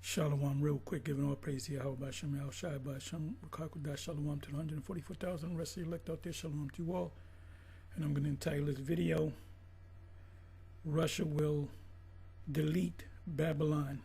Shalom, real quick, giving all praise to Yahweh Bashem, El Shai Bashem, Rakakudah, Shalom to the 144,000 rest of the elect out there, Shalom to you all. And I'm going to entitle this video, Russia Will Delete Babylon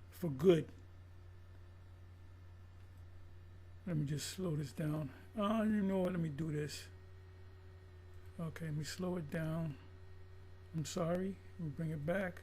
for Good. Let me just slow this down. You know what, let me do this. Okay, let me slow it down. I'm sorry, we'll bring it back.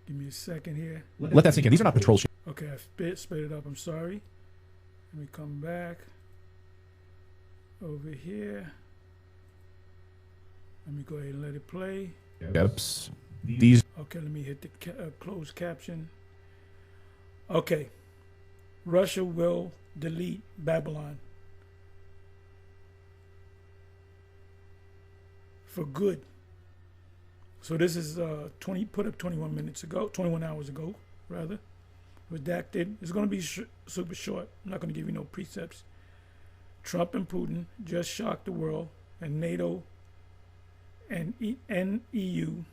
Give me a second here. Let that sink in. These are not patrol ships. Okay, I sped it up. I'm sorry. Let me come back over here. Let me go ahead and let it play. These. Okay, let me hit the closed caption. Okay. Russia will delete Babylon for good. So this is put up 21 hours ago, rather. Redacted. It's going to be super short. I'm not going to give you no precepts. Trump and Putin just shocked the world, and NATO and EU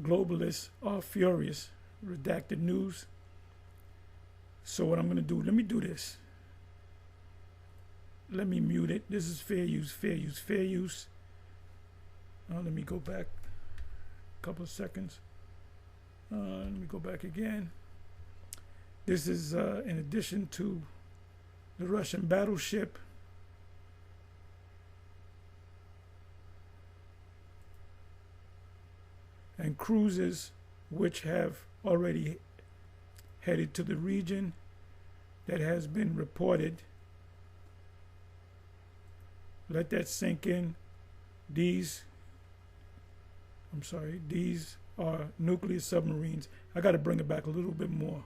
globalists are furious. Redacted news. So what I'm going to do, let me do this. Let me mute it. This is fair use, fair use, fair use. Let me go back a couple of seconds. Let me go back again. This is in addition to the Russian battleship and cruisers which have already headed to the region that has been reported. Let that sink in. These are nuclear submarines. I got to bring it back a little bit more.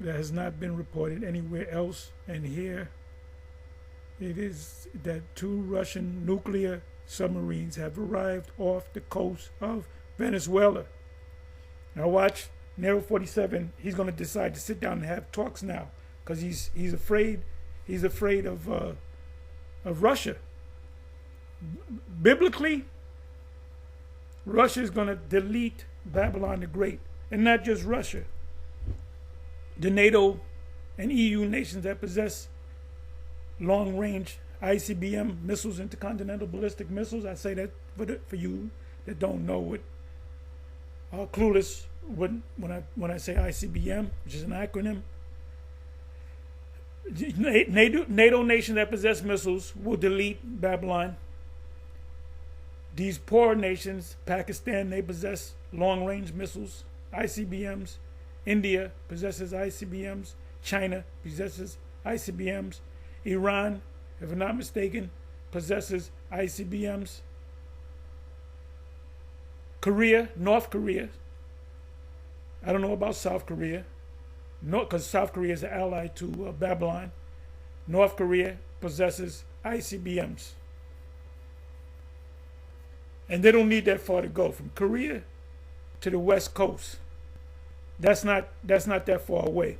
That has not been reported anywhere else. And here it is that 2 Russian nuclear submarines have arrived off the coast of Venezuela. Now watch, Nero 47, he's going to decide to sit down and have talks now because he's afraid. He's afraid of Russia. Biblically, Russia is going to delete Babylon the Great, and not just Russia. The NATO and EU nations that possess long-range ICBM missiles, intercontinental ballistic missiles. I say that for you that don't know what, clueless when I say ICBM, which is an acronym. NATO nations that possess missiles will delete Babylon. These poor nations, Pakistan, they possess long-range missiles, ICBMs. India possesses ICBMs. China possesses ICBMs. Iran, if I'm not mistaken, possesses ICBMs. Korea, North Korea. I don't know about South Korea. No, because South Korea is an ally to Babylon. North Korea possesses ICBMs. And they don't need that far to go. From Korea to the West Coast. That's not that far away.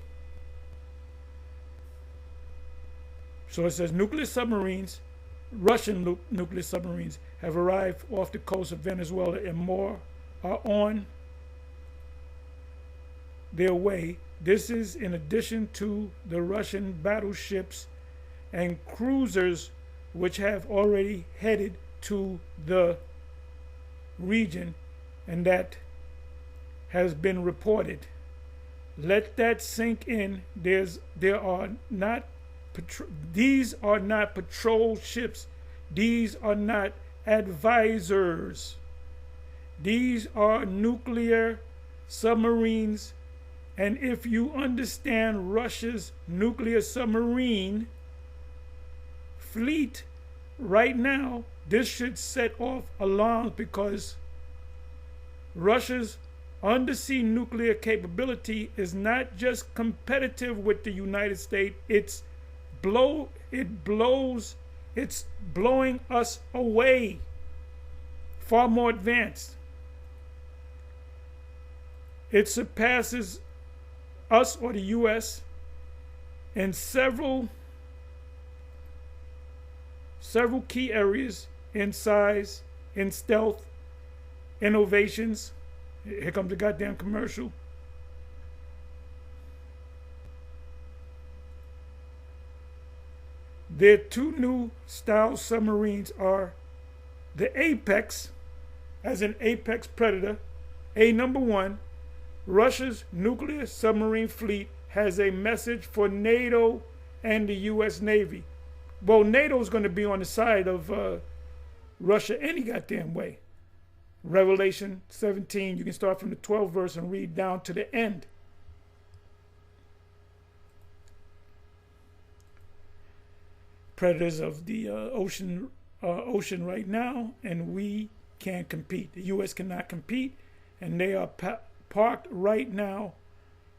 So it says nuclear submarines, Russian nuclear submarines, have arrived off the coast of Venezuela, and more are on their way. This is in addition to the Russian battleships and cruisers which have already headed to the region, and that has been reported. Let that sink in. These are not patrol ships. These are not advisors. These are nuclear submarines. And if you understand Russia's nuclear submarine fleet right now, this should set off alarms, because Russia's undersea nuclear capability is not just competitive with the United States. It's blowing us away. Far more advanced. It surpasses us or the U.S. in several key areas: in size, in stealth, innovations. Here comes the goddamn commercial. Their two new style submarines are the Apex, as in apex predator. A-1, Russia's nuclear submarine fleet has a message for NATO and the U.S. Navy. Well, NATO's going to be on the side of Russia any goddamn way. Revelation 17, you can start from the 12th verse and read down to the end. Predators of the ocean right now, and we can't compete. The U.S. cannot compete, and they are parked right now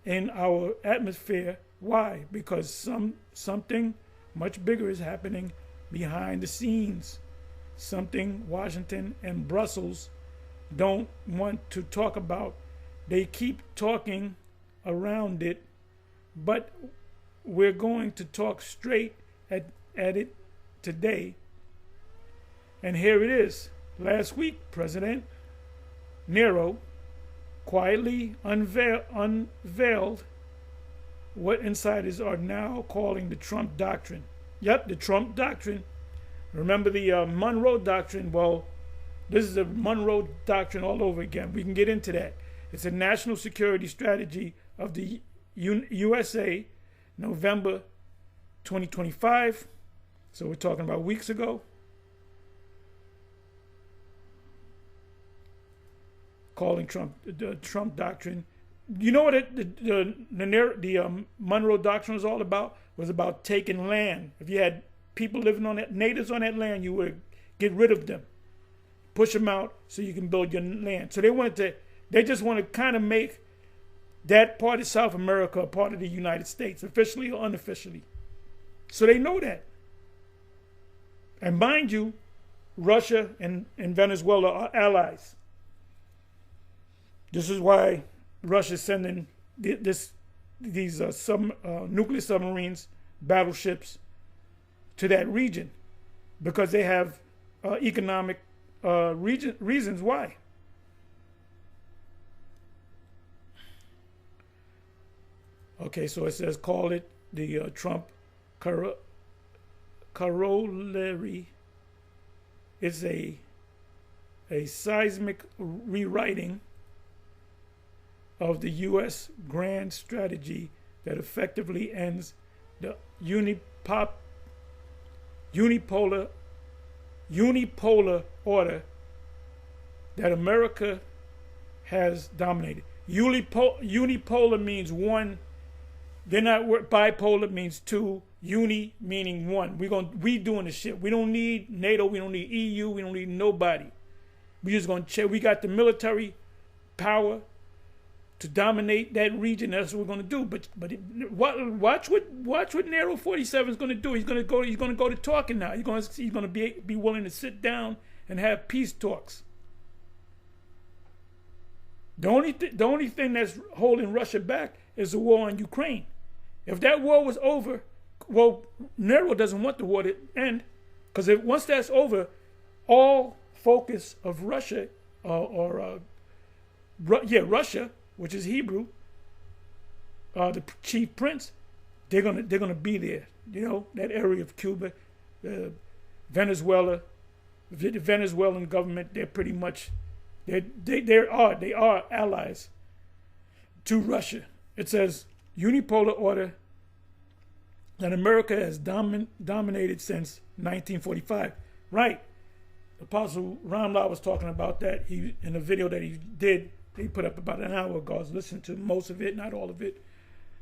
in our atmosphere. Why? Because something much bigger is happening behind the scenes. Something Washington and Brussels don't want to talk about. They keep talking around it, but we're going to talk straight at it today. And here it is. Last week, President Nero quietly unveiled what insiders are now calling the Trump Doctrine. Yep, the Trump Doctrine. Remember the Monroe Doctrine? Well, this is the Monroe Doctrine all over again. We can get into that. It's a national security strategy of the USA, November 2025. So we're talking about weeks ago. Calling Trump the Trump Doctrine. You know what the Monroe Doctrine was all about? Was about taking land. If you had people living on that, natives on that land, you would get rid of them, push them out so you can build your land. So they just want to kind of make that part of South America a part of the United States, officially or unofficially. So they know that. And mind you, Russia and Venezuela are allies. This is why Russia is sending these nuclear submarines, battleships, to that region, because they have economic reasons why. Okay, so it says call it the Trump corollary. It's a seismic rewriting of the U.S. grand strategy that effectively ends the unipolar order that America has dominated. Unipolar means one. They're not bipolar means two. Uni meaning one. We doing the shit. We don't need NATO. We don't need EU. We don't need nobody. We just gonna check. We got the military power to dominate that region. That's what we're gonna do. But watch what Nero 47 is gonna do. He's gonna go to talking now. He's gonna be willing to sit down and have peace talks. The only thing that's holding Russia back is the war in Ukraine. If that war was over, well, Nero doesn't want the war to end, because once that's over, all focus of Russia, Russia, which is Hebrew, the chief prince, they're gonna be there. You know, that area of Cuba, Venezuela, the Venezuelan government. They're pretty much they are allies to Russia. It says unipolar order that America has dominated since 1945. Right. Apostle Ramla was talking about that. He in a video that he put up about an hour ago. I was listening to most of it, not all of it,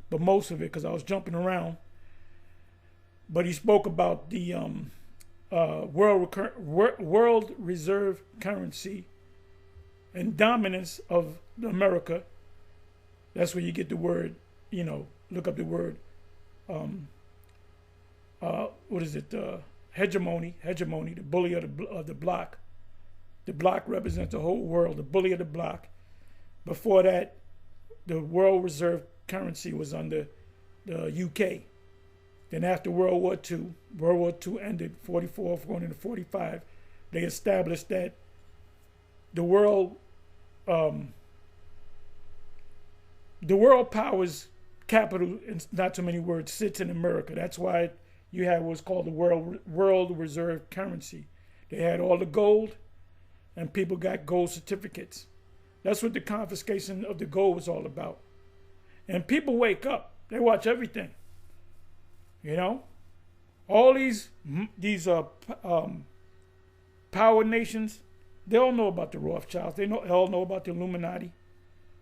but most of it, because I was jumping around. But he spoke about the world reserve currency and dominance of America. That's where you get the word, look up the word, what is it? Hegemony, the bully of the block. The block represents the whole world, the bully of the block. Before that, the world reserve currency was under the UK. Then after World War II ended, 44 going into 45, they established that the world powers capital, in not too many words, sits in America. That's why you had what's called the world reserve currency. They had all the gold, and people got gold certificates. That's what the confiscation of the gold was all about. And people wake up. They watch everything. You know, all these power nations, they all know about the Rothschilds. They all know about the Illuminati.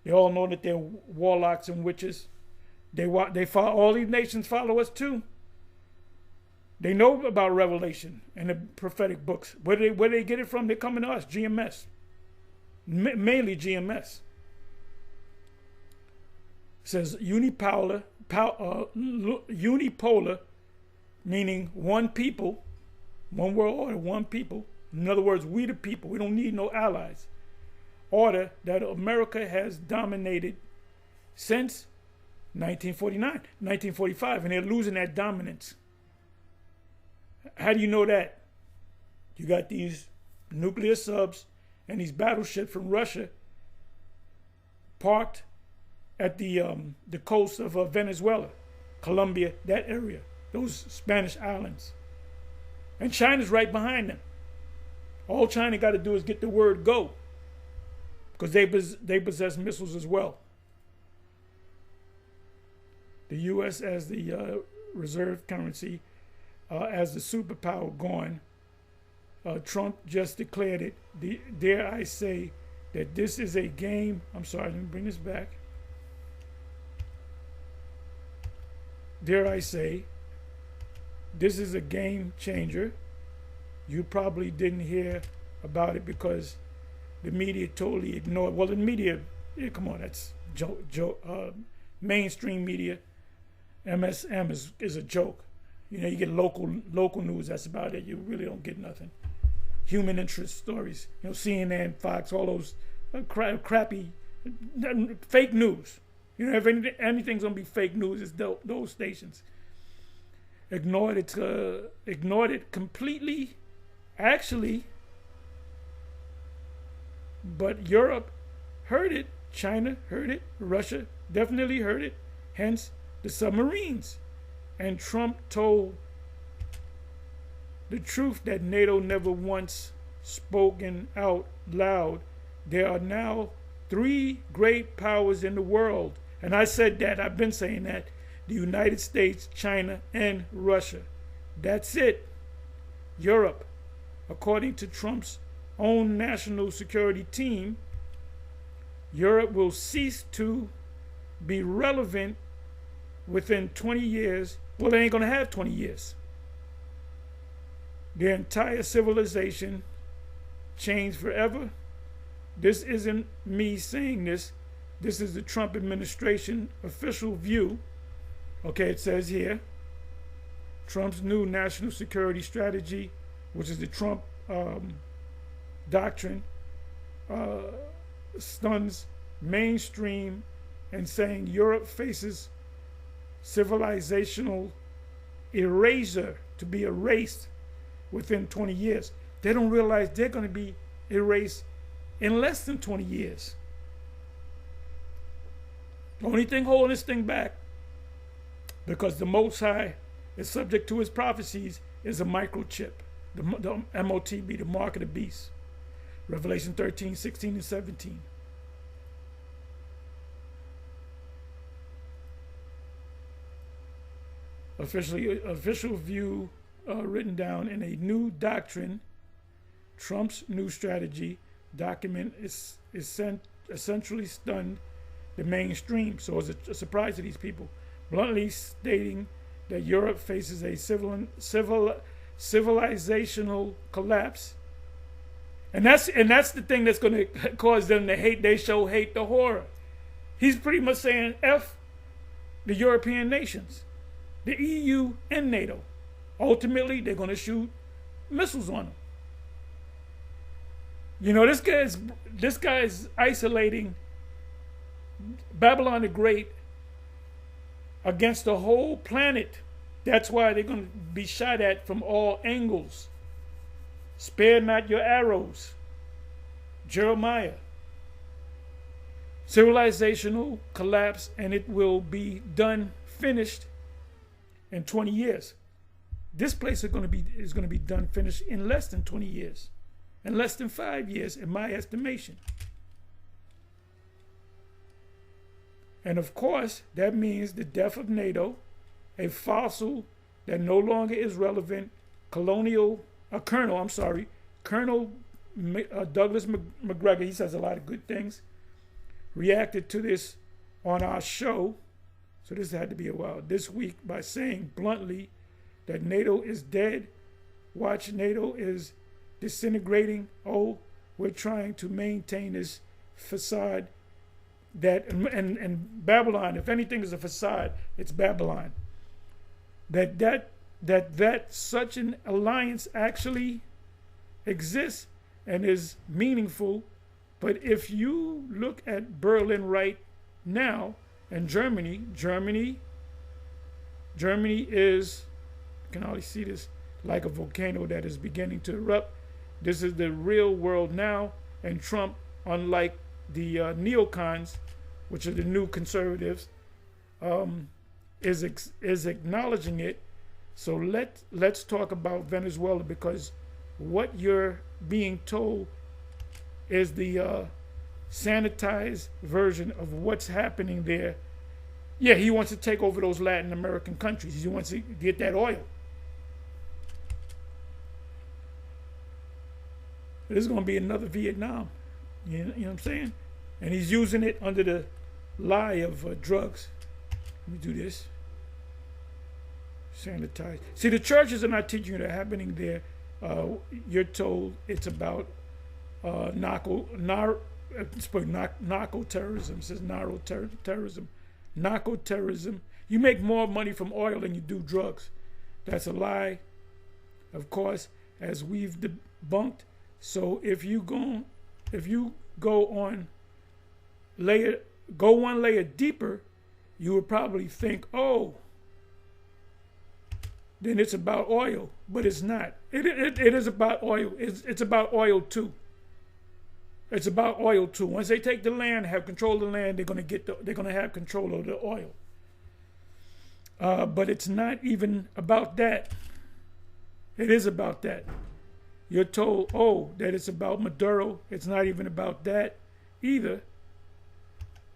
They all know that they're warlocks and witches. They follow, all these nations follow us too. They know about Revelation and the prophetic books. Where they get it from? They're coming to us, GMS. Mainly GMS. It says unipolar, meaning one people, one world order, one people. In other words, we the people. We don't need no allies. Order that America has dominated since 1949, 1945, and they're losing that dominance. How do you know that? You got these nuclear subs and these battleships from Russia parked at the coast of Venezuela, Colombia, that area, those Spanish islands. And China's right behind them. All China got to do is get the word go, because they possess missiles as well. The U.S. as the reserve currency, as the superpower gone. Trump just declared it. Dare I say that this is a game. I'm sorry, let me bring this back. Dare I say, this is a game changer. You probably didn't hear about it because the media totally ignored. Well, the media, come on, that's mainstream media. MSM is a joke. You know, you get local news. That's about it. You really don't get nothing. Human interest stories. You know, CNN, Fox, all those crappy, fake news. You know, if anything's gonna be fake news, it's those stations. Ignored it completely. Actually, but Europe heard it. China heard it. Russia definitely heard it. Hence the submarines. And Trump told the truth that NATO never once spoken out loud. There are now 3 great powers in the world. And I said that, I've been saying that. The United States, China, and Russia. That's it. Europe, according to Trump's own national security team, Europe will cease to be relevant within 20 years. Well, they ain't going to have 20 years. Their entire civilization changed forever. This isn't me saying this. This is the Trump administration official view. Okay, it says here, Trump's new national security strategy, which is the Trump doctrine, stuns mainstream and saying Europe faces civilizational erasure, to be erased within 20 years. They don't realize they're going to be erased in less than 20 years. The only thing holding this thing back, because the Most High is subject to his prophecies, is a microchip, the MOTB, the mark of the beast. Revelation 13, 16, and 17. Official view written down in a new doctrine. Trump's new strategy document is essentially stunned the mainstream. So it's a surprise to these people. Bluntly stating that Europe faces a civilizational collapse. And that's the thing that's going to cause them to hate. They show hate the horror. He's pretty much saying F the European nations, the EU and NATO. Ultimately, they're going to shoot missiles on them. You know, this guy is isolating Babylon the Great against the whole planet. That's why they're going to be shot at from all angles. Spare not your arrows. Jeremiah. Civilizational collapse, and it will be done, finished in 20 years. This place is going to be done, finished in less than 20 years, in less than 5 years, in my estimation. And of course, that means the death of NATO, a fossil that no longer is relevant. Colonel Douglas Macgregor, he says a lot of good things, reacted to this on our show. So this had to be a while. This week by saying bluntly that NATO is dead. Watch, NATO is disintegrating. Oh, we're trying to maintain this facade that, and Babylon, if anything is a facade, it's Babylon. That such an alliance actually exists and is meaningful. But if you look at Berlin right now and Germany is, you can already see this, like a volcano that is beginning to erupt. This is the real world now, and Trump, unlike the neocons, which are the new conservatives, is acknowledging it. So let's talk about Venezuela, because what you're being told is the sanitized version of what's happening there. Yeah, he wants to take over those Latin American countries. He wants to get that oil. This is going to be another Vietnam. You know what I'm saying? And he's using it under the lie of drugs. Let me do this. Sanitize. See, the churches are not teaching you that happening there. You're told it's about narco-terrorism. It says narco-terrorism. Narco-terrorism. You make more money from oil than you do drugs. That's a lie, of course, as we've debunked. So if you go one layer deeper, you would probably think, oh, then it's about oil, but it's not. It is about oil. It's about oil too. It's about oil too. Once they take the land, have control of the land, they're going to have control of the oil. But it's not even about that. It is about that. You're told, oh, that it's about Maduro. It's not even about that either.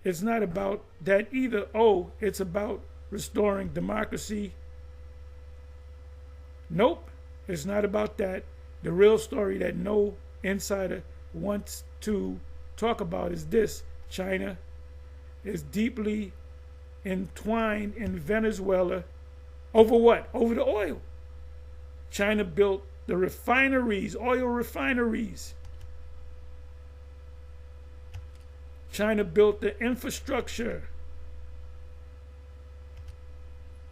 It's not about that either. Oh, it's about restoring democracy. Nope, it's not about that. The real story that no insider wants to talk about is this. China is deeply entwined in Venezuela over what? Over the oil. China built the refineries, oil refineries. China built the infrastructure.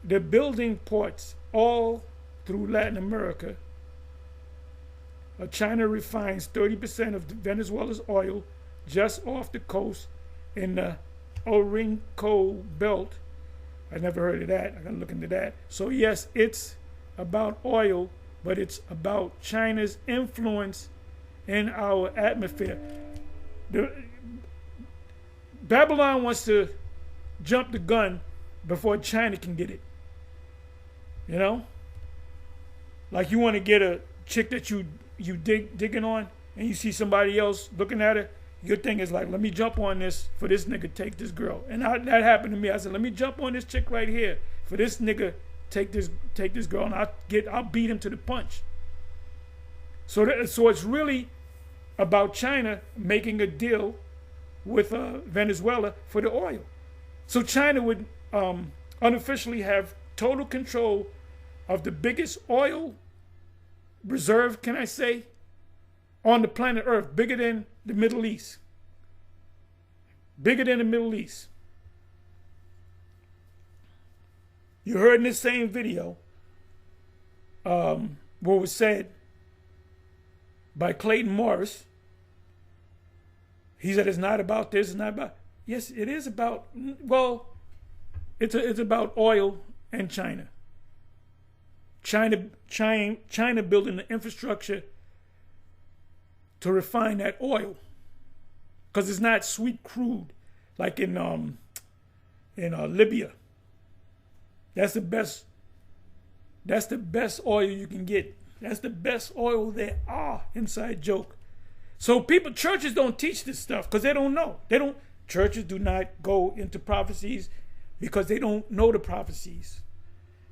They're building ports all through Latin America. China refines 30% of Venezuela's oil just off the coast in the Orinoco Belt. I never heard of that. I gotta look into that. So yes, it's about oil, but it's about China's influence in our atmosphere. Babylon wants to jump the gun before China can get it. You know? Like you want to get a chick that you digging on, and you see somebody else looking at her. Your thing is like, let me jump on this for this nigga take this girl. And that happened to me. I said, let me jump on this chick right here for this nigga take this girl, and I'll beat him to the punch. So it's really about China making a deal with Venezuela for the oil. So China would unofficially have total control of the biggest oil reserve, can I say, on the planet Earth, bigger than the Middle East. Bigger than the Middle East. You heard in this same video what was said by Clayton Morris. He said it's not about this, it's not about... Yes, it is about... Well, it's about oil and China. China building the infrastructure to refine that oil, because it's not sweet crude like in Libya. That's the best. That's the best oil you can get. That's the best oil there are. Inside joke. So churches don't teach this stuff because they don't know. Churches do not go into prophecies because they don't know the prophecies.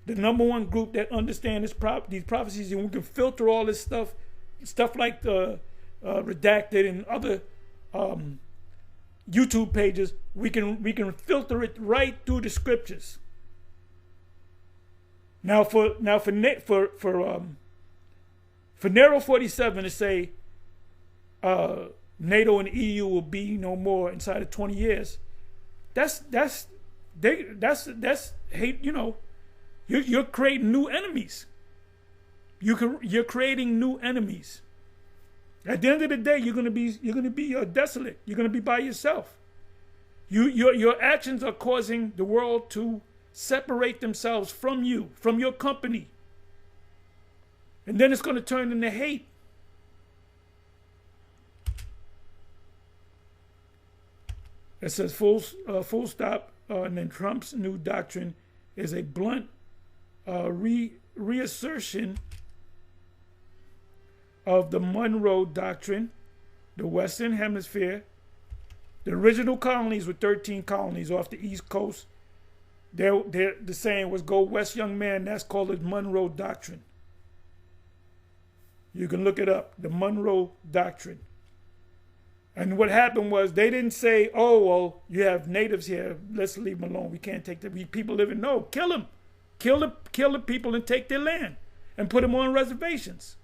The number one group that understand these prophecies, and we can filter all this stuff like the Redacted and other YouTube pages. We can filter it right through the scriptures. Now for Nero 47 to say NATO and EU will be no more inside of 20 years, that's hate. You know, you're creating new enemies. You're creating new enemies. At the end of the day, you're gonna be desolate. You're gonna be by yourself. Your actions are causing the world to separate themselves from you, from your company. And then it's going to turn into hate. It says full stop, and then Trump's new doctrine is a blunt reassertion of the Monroe Doctrine, the Western Hemisphere. The original colonies were 13 colonies off the East Coast. The saying was, "Go west, young man." That's called the Monroe Doctrine. You can look it up, the Monroe Doctrine. And what happened was they didn't say, "Oh, well, you have natives here. Let's leave them alone. We can't take the people living." No, kill them, kill the people and take their land and put them on reservations.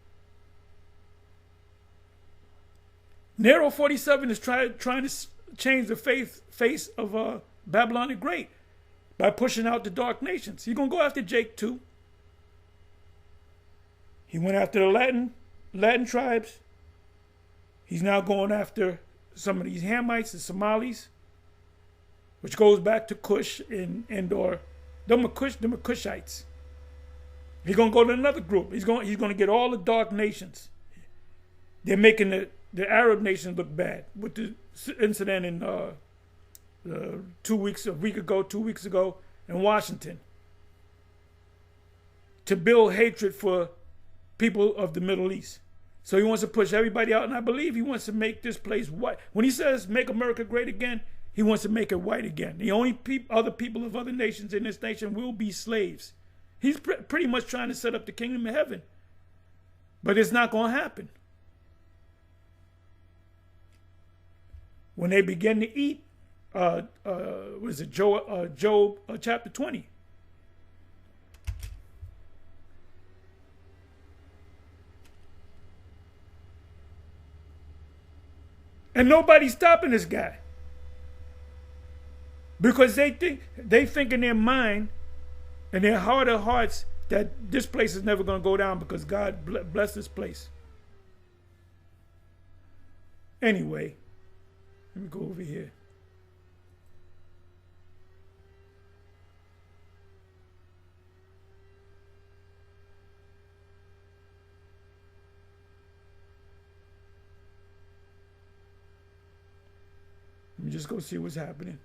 Nero 47 is trying to change the face of Babylon the Great by pushing out the dark nations. He's going to go after Jake too. He went after the Latin tribes. He's now going after some of these Hamites, the Somalis, which goes back to Cush and or them are Cushites. He's going to go to another group. He's going to get all the dark nations. They're making the Arab nations look bad with the incident in 2 weeks ago in Washington, to build hatred for people of the Middle East. So he wants to push everybody out, and I believe he wants to make this place white. When he says make America great again, he wants to make it white again. The only other people of other nations in this nation will be slaves. He's pretty much trying to set up the kingdom of heaven, but it's not going to happen. When they begin to eat, Job chapter 20. And nobody's stopping this guy. Because they think in their mind, in their heart of hearts, that this place is never going to go down because God bless this place. Anyway, let me go over here. Let me just go see what's happening.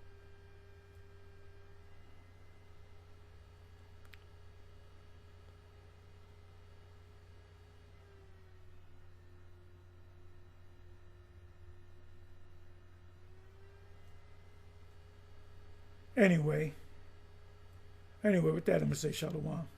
Anyway, with that, I'm going to say shalom.